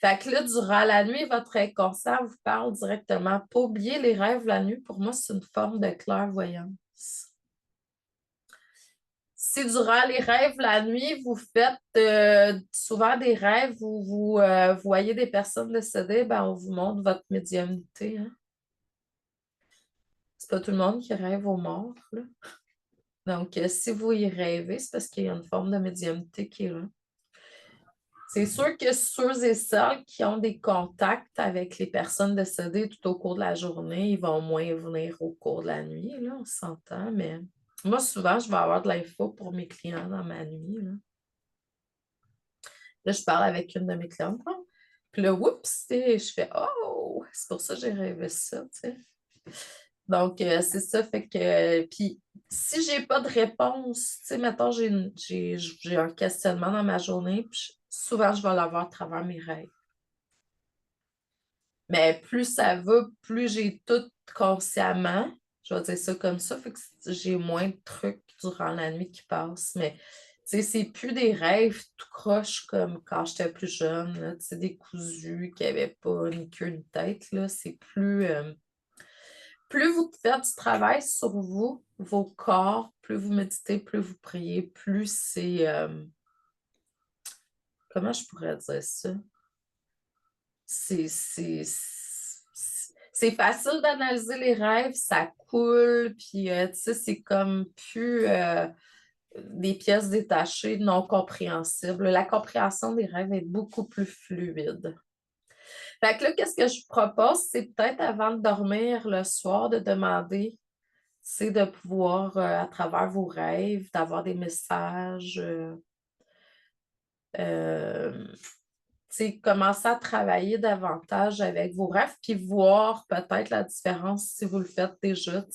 Fait que là, durant la nuit, votre inconscient vous parle directement. Pas oublier les rêves la nuit, pour moi, c'est une forme de clairvoyance. Si durant les rêves la nuit, vous faites souvent des rêves où vous voyez des personnes décédées, ben, on vous montre votre médiumnité, hein. C'est pas tout le monde qui rêve aux morts, là. Donc, si vous y rêvez, c'est parce qu'il y a une forme de médiumnité qui est là. C'est sûr que ceux et celles qui ont des contacts avec les personnes décédées tout au cours de la journée, ils vont moins venir au cours de la nuit, là, on s'entend, mais moi, souvent, je vais avoir de l'info pour mes clients dans ma nuit, là. Là, je parle avec une de mes clientes. Hein. Puis là, oups, je fais oh, c'est pour ça que j'ai rêvé ça, tu sais. Donc, c'est ça, fait que. Puis, si j'ai pas de réponse, tu sais, mettons, j'ai un questionnement dans ma journée, puis souvent, je vais l'avoir à travers mes rêves. Mais plus ça va, plus j'ai tout consciemment, je vais dire ça comme ça, fait que j'ai moins de trucs durant la nuit qui passent. Mais sais, c'est plus des rêves tout croche comme quand j'étais plus jeune, là, tu sais, décousus, qui n'avaient pas ni queue ni tête, là. C'est plus vous faites du travail sur vous, vos corps, plus vous méditez, plus vous priez, plus c'est... comment je pourrais dire ça? C'est c'est facile d'analyser les rêves, ça coule, puis tu sais, c'est comme plus des pièces détachées, non compréhensibles. La compréhension des rêves est beaucoup plus fluide. Fait que là, qu'est-ce que je vous propose, c'est peut-être avant de dormir le soir, de demander, c'est de pouvoir, à travers vos rêves, d'avoir des messages, euh, commencer à travailler davantage avec vos rêves, puis voir peut-être la différence si vous le faites déjà,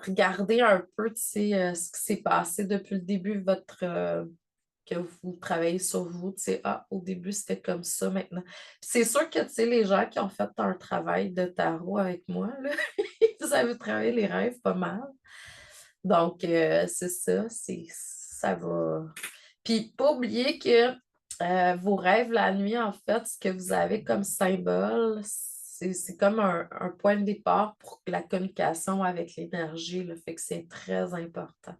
regarder un peu, ce qui s'est passé depuis le début de que vous travaillez sur vous, au début, c'était comme ça, maintenant. C'est sûr que, les gens qui ont fait un travail de tarot avec moi, là, vous avez travaillé les rêves pas mal. Donc, c'est ça, ça va. Puis, pas oublier que vos rêves la nuit, en fait, ce que vous avez comme symbole, c'est comme un point de départ pour la communication avec l'énergie, le fait que c'est très important.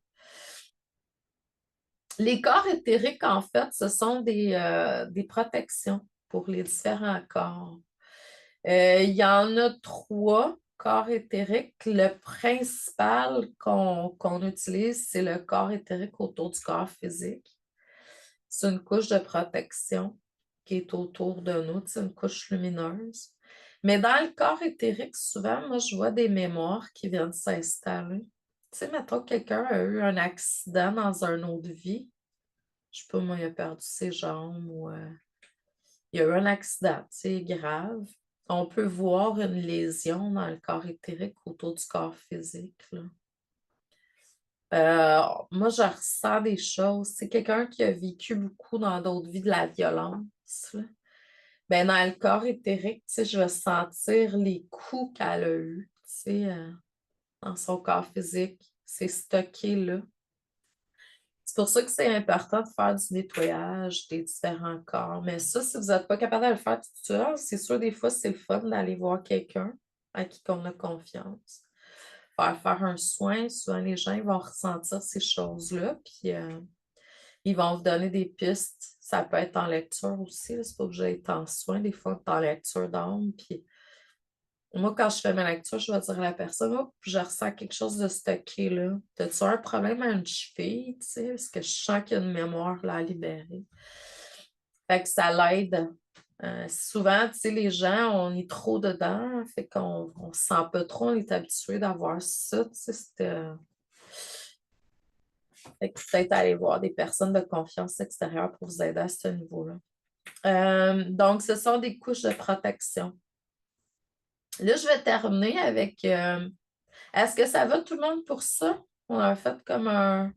Les corps éthériques, en fait, ce sont des protections pour les différents corps. Il y en a 3 corps éthériques. Le principal qu'on utilise, c'est le corps éthérique autour du corps physique. C'est une couche de protection qui est autour de nous, c'est une couche lumineuse. Mais dans le corps éthérique, souvent, moi, je vois des mémoires qui viennent s'installer. Tu sais, mettons que quelqu'un a eu un accident dans une autre vie. Je sais pas, moi, il a perdu ses jambes ou il y a eu un accident, tu grave. On peut voir une lésion dans le corps éthérique autour du corps physique, là. Moi, je ressens des choses. C'est quelqu'un qui a vécu beaucoup dans d'autres vies de la violence, là. Ben, dans le corps éthérique, je vais sentir les coups qu'elle a eus, dans son corps physique. C'est stocké là. C'est pour ça que c'est important de faire du nettoyage des différents corps. Mais ça, si vous n'êtes pas capable de le faire tout seul, c'est sûr, des fois, c'est le fun d'aller voir quelqu'un à qui on a confiance. Faire un soin, souvent les gens vont ressentir ces choses-là, puis ils vont vous donner des pistes. Ça peut être en lecture aussi, c'est pas obligé d'être en soin, des fois, en lecture d'âme. Puis moi, quand je fais ma lecture, je vais dire à la personne, oh, je ressens quelque chose de stocké là. T'as-tu un problème à une cheville, parce que je sens qu'il y a une mémoire là à libérer. Fait que ça l'aide. Souvent, les gens, on est trop dedans, fait qu'on ne se sent pas trop, on est habitué d'avoir ça, fait que peut-être aller voir des personnes de confiance extérieure pour vous aider à ce niveau-là. Donc, ce sont des couches de protection. Là, je vais terminer avec est-ce que ça va tout le monde pour ça? On a fait comme un.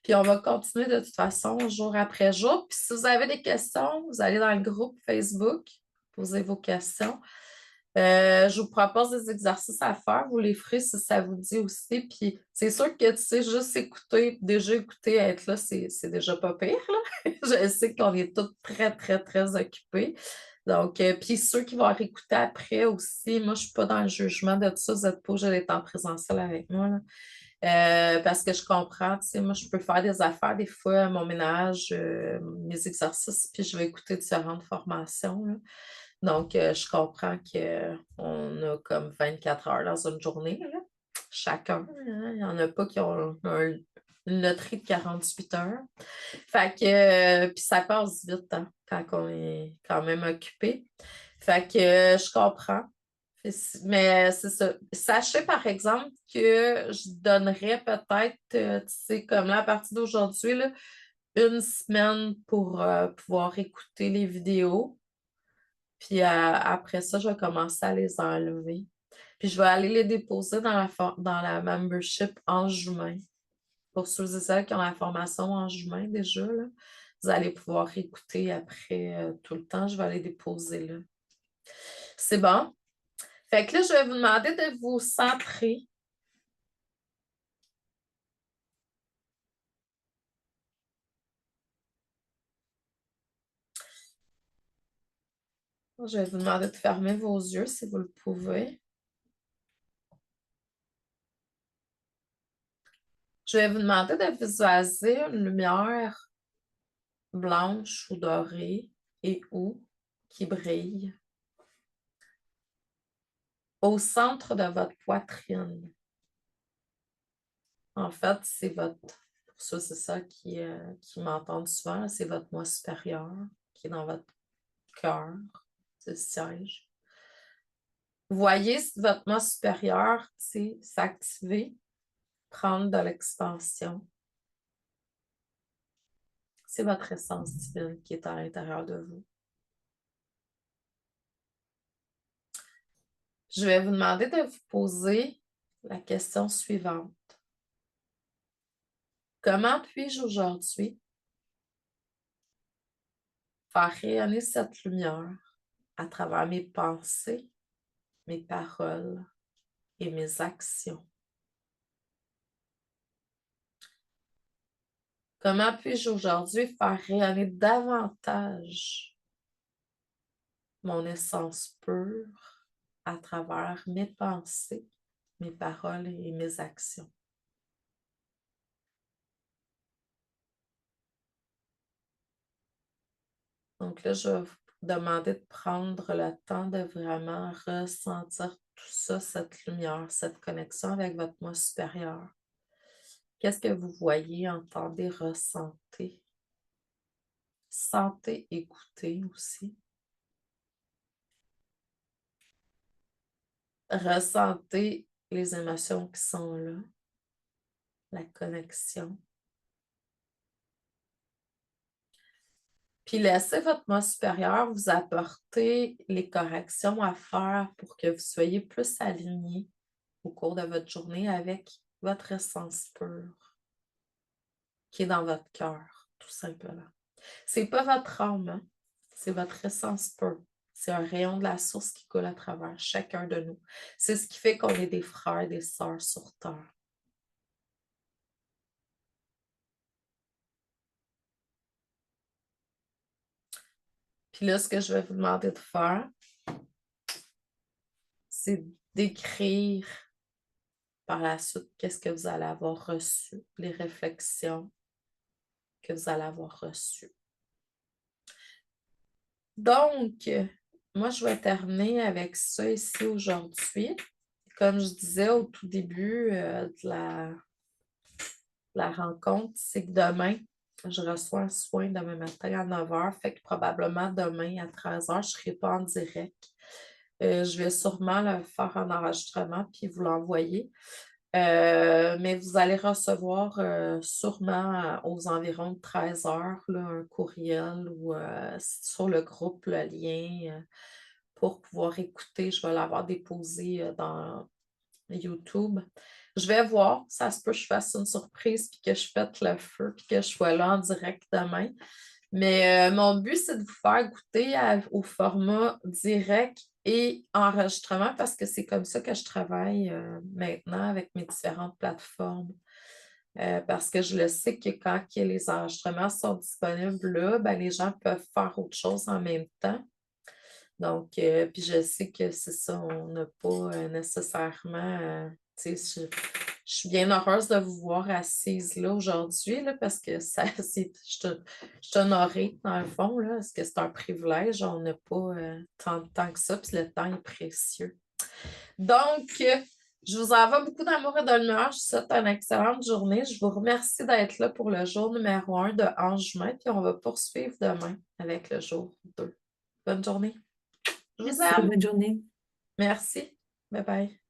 Puis on va continuer de toute façon jour après jour. Puis si vous avez des questions, vous allez dans le groupe Facebook, posez vos questions. Je vous propose des exercices à faire. Vous les ferez si ça vous dit aussi. Puis c'est sûr que, juste écouter, déjà écouter, être là, c'est déjà pas pire, là. Je sais qu'on est tous très, très, très occupés. Donc, puis ceux qui vont réécouter après aussi, moi, je ne suis pas dans le jugement de tout ça. Vous n'êtes pas obligé d'être en présentiel avec moi, là. Parce que je comprends, moi, je peux faire des affaires, des fois, mon ménage, mes exercices, puis je vais écouter différentes formations, là. Donc, je comprends qu'on a comme 24 heures dans une journée, là, chacun, hein. Il n'y en a pas qui ont une loterie de 48 heures. Fait que, puis ça passe vite, hein, quand on est quand même occupé. Fait que, je comprends. Mais c'est ça. Sachez, par exemple, que je donnerais peut-être, comme là, à partir d'aujourd'hui, là, une semaine pour pouvoir écouter les vidéos. Puis après ça, je vais commencer à les enlever. Puis je vais aller les déposer dans la membership en juin. Pour ceux et celles qui ont la formation en juin déjà, là, vous allez pouvoir écouter après tout le temps. Je vais aller déposer là. C'est bon? Fait que là, je vais vous demander de vous centrer. Je vais vous demander de fermer vos yeux si vous le pouvez. Je vais vous demander de visualiser une lumière blanche ou dorée et ou qui brille au centre de votre poitrine. En fait, c'est pour ça, c'est ça qui m'entendent souvent, c'est votre moi supérieur qui est dans votre cœur, c'est le siège. Vous voyez votre moi supérieur s'activer, prendre de l'expansion. C'est votre essence divine qui est à l'intérieur de vous. Je vais vous demander de vous poser la question suivante. Comment puis-je aujourd'hui faire rayonner cette lumière à travers mes pensées, mes paroles et mes actions? Comment puis-je aujourd'hui faire rayonner davantage mon essence pure à travers mes pensées, mes paroles et mes actions? Donc là, je vais vous demander de prendre le temps de vraiment ressentir tout ça, cette lumière, cette connexion avec votre moi supérieur. Qu'est-ce que vous voyez, entendez, ressentez? Sentez, écoutez aussi. Ressentez les émotions qui sont là, la connexion. Puis laissez votre moi supérieur vous apporter les corrections à faire pour que vous soyez plus aligné au cours de votre journée avec votre essence pure qui est dans votre cœur, tout simplement. C'est pas votre âme, hein? C'est votre essence pure. C'est un rayon de la source qui coule à travers chacun de nous. C'est ce qui fait qu'on est des frères et des sœurs sur Terre. Puis là, ce que je vais vous demander de faire, c'est d'écrire par la suite qu'est-ce que vous allez avoir reçu, les réflexions que vous allez avoir reçues. Donc, moi, je vais terminer avec ça ici aujourd'hui. Comme je disais au tout début de la rencontre, c'est que demain, je reçois un soin demain matin à 9 h, fait que probablement demain à 13 h, je ne serai pas en direct. Je vais sûrement le faire en enregistrement puis vous l'envoyer. Mais vous allez recevoir sûrement aux environs de 13 h un courriel ou sur le groupe, le lien pour pouvoir écouter. Je vais l'avoir déposé dans YouTube. Je vais voir, ça se peut que je fasse une surprise puis que je pète le feu puis que je sois là en direct demain. Mais mon but, c'est de vous faire goûter au format direct et enregistrement parce que c'est comme ça que je travaille maintenant avec mes différentes plateformes. Parce que je le sais que quand les enregistrements sont disponibles là, ben, les gens peuvent faire autre chose en même temps. Donc, puis je sais que c'est ça, on n'a pas nécessairement, tu sais, je suis bien heureuse de vous voir assise là aujourd'hui là, parce que ça, je suis honorée dans le fond, là, parce que c'est un privilège, on n'a pas tant de temps que ça, puis le temps est précieux. Donc, je vous envoie beaucoup d'amour et de lumière. Je vous souhaite une excellente journée. Je vous remercie d'être là pour le jour numéro 1 de Ange-Juin, puis on va poursuivre demain avec le jour 2. Bonne journée. Je vous Merci, aime. bonne journée. Merci. Bye bye.